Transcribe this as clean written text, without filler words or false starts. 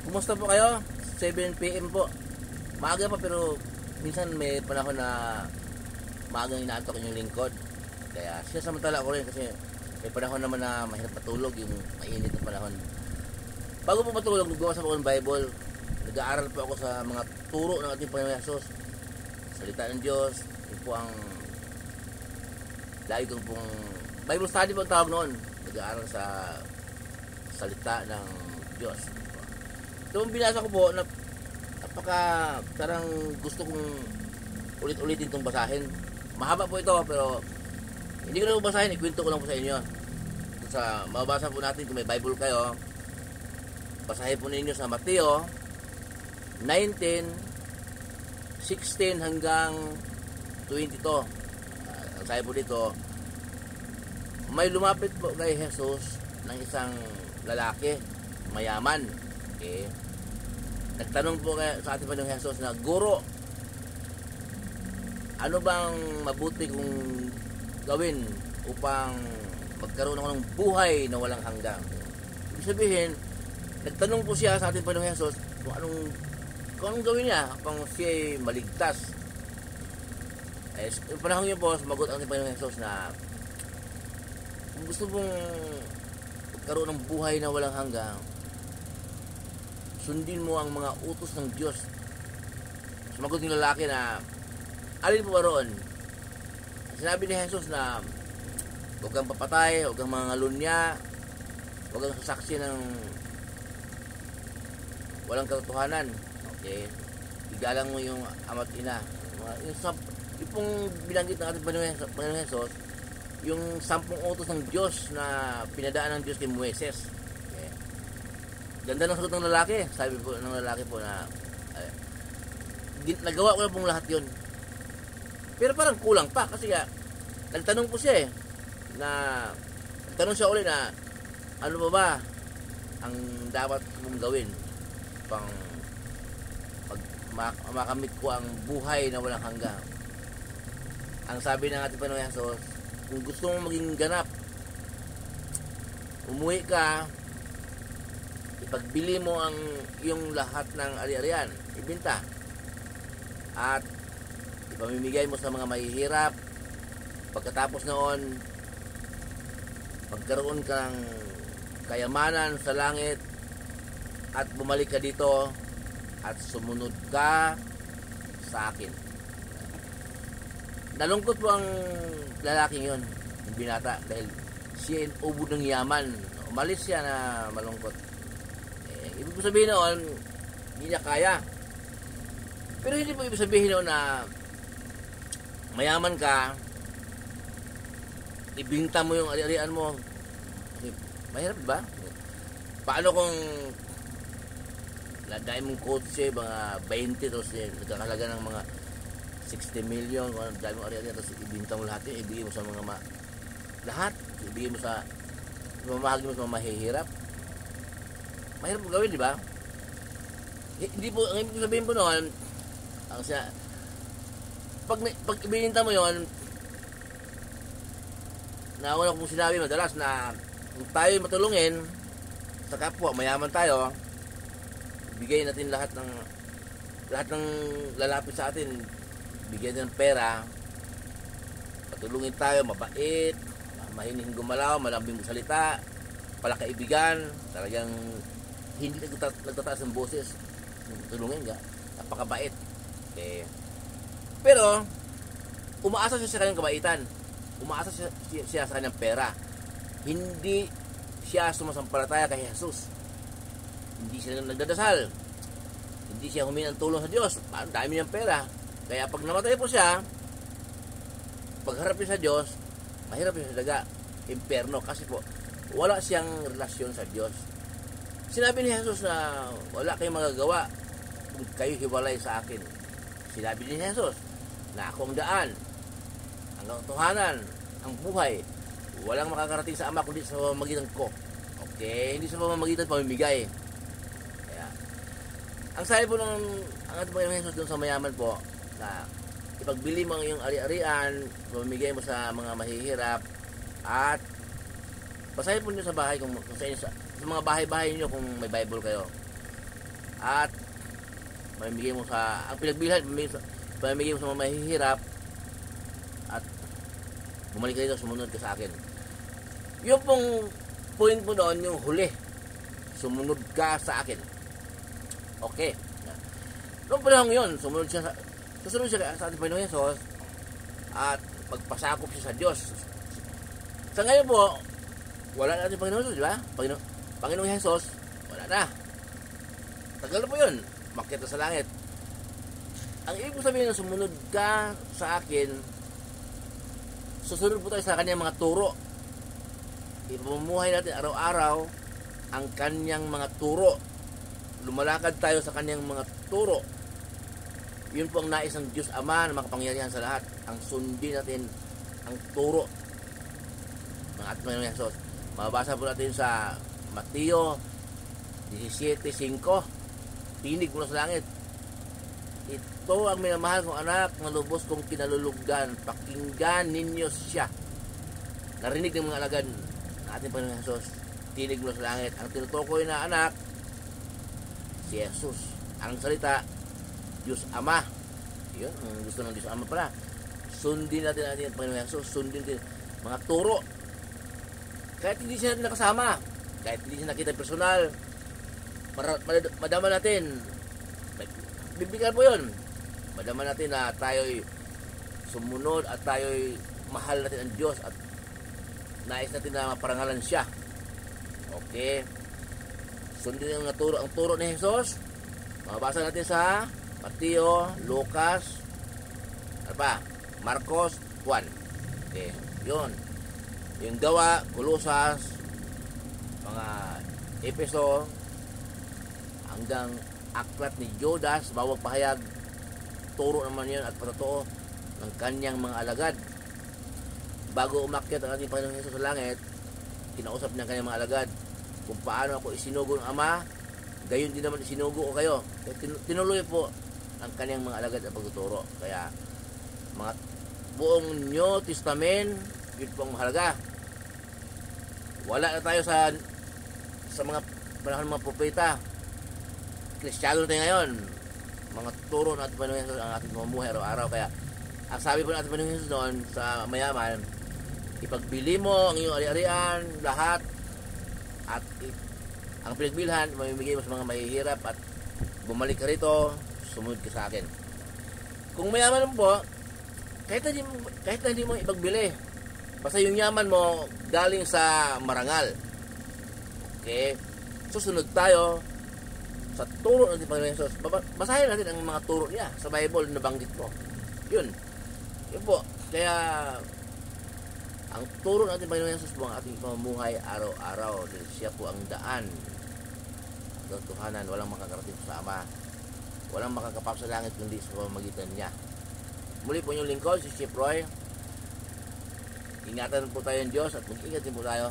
Kumusta po kayo? 7 PM po. Maaga pa pero minsan may panahon na maagang inaantok yung lingkod. Kaya siya samantala ko rin kasi may panahon naman na mahirap matulog, yung mainit na panahon. Bago po matulog, nagbabasa po ako ng Bible. Nag-aaral po ako sa mga turo ng ating Panginoon Hesus. Salita ng Diyos. Yun po ang lagi kong pong Bible study po ang tawag noon. Nag-aaral sa salita ng Diyos. So, binasa ko po, parang gusto kong ulit-ulitin itong basahin. Mahaba po ito, pero hindi ko na po basahin, ikwento ko lang po sa inyo. Sa mababasa po natin, kung may Bible kayo, basahin po ninyo sa Mateo 19:16 hanggang 22. Ang sabi po dito, may lumapit po kay Jesus ng isang lalaki, mayaman. Okay. Nagtanong po sa ating Panginoong Jesus na, Guro, ano bang mabuti kong gawin upang magkaroon ako ng buhay na walang hanggang? Ibig sabihin, nagtanong po siya sa ating Panginoong Jesus kung anong gawin niya upang siya maligtas. Yung panahon yun po, sumagot ang ating Panginoong Jesus na kung gusto mong magkaroon ng buhay na walang hanggang, sundin mo ang mga utos ng Diyos. Sumagot yung lalaki na, alin po ba roon? Sinabi ni Jesus na huwag kang papatay, huwag kang mangalunya, huwag kang sasaksi ng walang katotohanan. Okay? Igalang mo yung ama't ina. Yung pong binanggit ng ating Panginoon Jesus, yung 10 utos ng Diyos na pinadaan ng Diyos kay Moises. Ganda ng sagot ng lalaki. Sabi po ng lalaki po na nagawa ko na pong lahat yun. Pero parang kulang pa kasi nagtanong po siya nagtanong siya ulit na ano ba ang dapat kong gawin pang makamit ko ang buhay na walang hanggang. Ang sabi ng ating Panginoon Jesus, kung gusto mong maging ganap, umuwi ka, ipagbili mo ang iyong lahat ng ari-arian, ibenta, at ipamimigay mo sa mga mahihirap. Pagkatapos noon, magkaroon ka ng kayamanan sa langit at bumalik ka dito at sumunod ka sa akin. Nalungkot po ang lalaking yon, yung binata, dahil siya ubod ng yaman. Umalis siya na malungkot. Ibig ko sabihin noon, hindi niya kaya. Pero hindi po ibig sabihin noon na mayaman ka, ibinta mo yung ari-arian mo. Mahirap ba? Paano kung lagay mong kotse, mga 20, tapos nagkakalaga ng mga 60 million, kung ano, dahil mong ari-arian, tapos ibinta mo lahat yun, ibigay mo sa mga lahat, ibigay mo sa mamahagi mo sa mga mahihirap. Mahirap po gawin, di ba? Hindi po, ang ibig sabihin po noon, pag ibininta mo yon, na una kong sinabi madalas na kung tayo matulungin sa kapwa, mayaman tayo, bigay natin lahat ng lalapit sa atin, bigyan ng pera, patulungin tayo, mabait, mahining gumalaw, malambing salita, palakaibigan, talagang hindi nagtataas ng boses, tulungin ka, napakabait. Okay. Pero umaasa siya sa kanyang kabaitan, umaasa siya sa kanyang pera, hindi siya sumasampalataya kay Jesus, hindi siya nagdadasal, hindi siya humingi ng tulong sa Diyos. Ang dami niyang pera, kaya pag namatay po siya, pagharap niya sa Diyos, mahirap siya sa daga, impyerno, kasi po wala siyang relasyon sa Diyos. Sinabi ni Jesus na wala kayong magagawa kung kayo hiwalay sa akin. Sinabi ni Jesus na ako ang daan, ang katotohanan, ang buhay. Walang makakarating sa Ama kundi sa pamamagitan ko. Okay? Hindi sa pamamagitan pamimigay. Kaya, ang sabi po ng ating Panginoon Jesus doon sa mayaman po, na ipagbili mo ang iyong ari-arian, pamimigay mo sa mga mahihirap, at basahin po niyo sa bahay, kung sa mga bahay-bahay niyo kung may Bible kayo. at mamimigay mo sa ang pinagbilhan, mamimigay mo sa mga mahihirap at bumalik ka dito, sumunod ka sa akin. Yung pong point mo doon, yung huli, sumunod ka sa akin. Okay. Noong panahon yun, susunod siya sa ating Panginoon Hesus at magpasakop siya sa Diyos. Sa ngayon po, wala na ating Panginoon Hesus, di ba? Panginoong Hesus, wala na. Tagal na po yun. Makyat na sa langit. Ang ibig ko sabihin na sumunod ka sa akin, susunod po tayo sa kanyang mga turo. Ipamumuhay natin araw-araw ang kanyang mga turo. Lumalakad tayo sa kanyang mga turo. Yun po ang nais ng Diyos Ama na makapangyarihan sa lahat. Ang sundin natin ang turo ng ating Panginoon Hesus. Mababasa po natin sa Mateo 17:5. Tinig mula sa langit. Ito ang minamahal kong anak na lubos kong kinalulugdan. Pakinggan ninyo siya. Narinig ng mga alagad ng ating Panginoon Hesus. Tinig mula sa langit. Ang tinutukoy na anak, si Jesus. Ang salita, Diyos Ama. Yun, ang gusto ng Diyos Ama pala. Sundin natin ang ating Panginoon Hesus. Sundin natin mga turo. Kahit hindi siya nakasama, kahit hindi siya nakita personal, madama natin, bibigyan po yun, madama natin na tayo'y sumunod at tayo'y mahal natin ang Diyos at nais natin na maparangalan siya. Okay, sundin ang turo ni Jesus. Mababasa natin sa Mateo, Lucas, Marcos, Juan. Okay, yun. Yung Gawa, Kolosas, mga Epeso, hanggang aklat ni Judas, bawang pahayag, turo naman yun at patotoo ng kanyang mga alagad. Bago umakyat ang ating Panginoon Hesus sa langit, kinausap ng kanyang mga alagad kung paano ako isinugo ng Ama, gayon din naman isinugo ko kayo. Tinuloy po ang kanyang mga alagad at pagtuturo. Kaya mga buong New Testament, yun po ang mahalaga. Wala na tayo sa mga panahon ng mga propeta. Kristiyano na tayo ngayon. Mga turo ng ating Panginoon Hesus ang ating mamumuhay araw-araw. Kaya ang sabi po ng ating Panginoon Hesus noon sa mayaman, ipagbili mo ang iyong ari-arian, lahat, at ang pinagbilhan, mamimigay mo sa mga mahihirap at bumalik ka rito, sumunod ka sa akin. Kung mayaman po, kahit na hindi mo ipagbili, basta yung yaman mo galing sa marangal. Okay? Susunod tayo sa turo ng Panginoon Hesus. Basahin natin ang mga turo niya sa Bible na banggit ko. Yun. Yun po. Kaya ang turo ng ating Panginoon Hesus po ang ating pamumuhay araw-araw. Dahil siya po ang daan ng Tuhanan. Walang makakarating sa Ama. Walang makakapap sa langit kundi sa pamamagitan niya. Muli po yung lingkod, si Chip Roy. Ingatan po tayo ng Diyos at mag-ingat din po tayo.